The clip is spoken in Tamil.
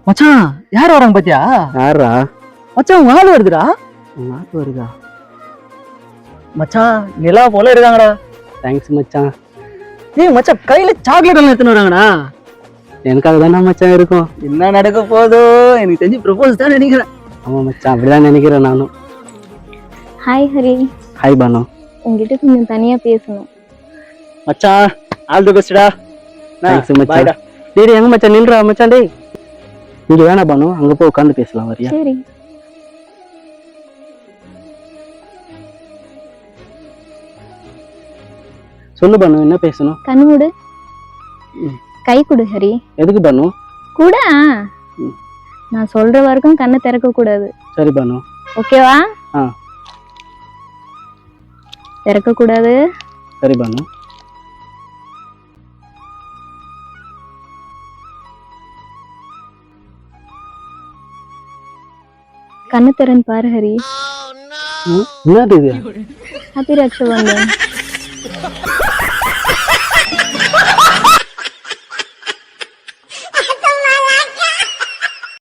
மச்சான் யார் வராங்க பாத்தியா? யாரா? மச்சான் உங்க ஆள் வருதுடா. உங்க ஆள் வருதா? மச்சான் நிலா போல இருக்காங்கடா. தேங்க்ஸ் மச்சான். ஏய் மச்சான் கையில சாக்லேட் எல்லாம் எடுத்துன்னு வராங்கடா. எனக்காக தானே மச்சான் இருக்கும். என்ன நடக்க போதோ எனக்கு தெரிஞ்சு ப்ரொபோஸ் தான் நினைக்கிறேன். ஆமா மச்சான், அப்படிதான் நினைக்கிறேன் நானும். Hi Hari, hi Banu. உங்ககிட்ட கொஞ்சம் தனியா பேசணும். மச்சான் ஆல் தி பெஸ்ட்டா. தேங்க்ஸ் மச்சான். டேய் எங்க மச்சான் நில்றா மச்சான். டேய் இங்க வேணா பானு, அங்க போய் உட்காந்து பேசலாம் வரியா? சரி. சொல்லு பானு, என்ன பேசணும்? கண்ணு மூடு. கை கொடு ஹரி. எதுக்கு பானு? கூட நான் சொல்ற வரைக்கும் கண்ணை திறக்க கூடாது. சரி பானு. ஓகேவா? திறக்க கூடாது. சரி பானு. கண்ணு திறன் பாரு ஹரி. என்னது இது? ஹாப்பி ரக்ஷாபந்தன்.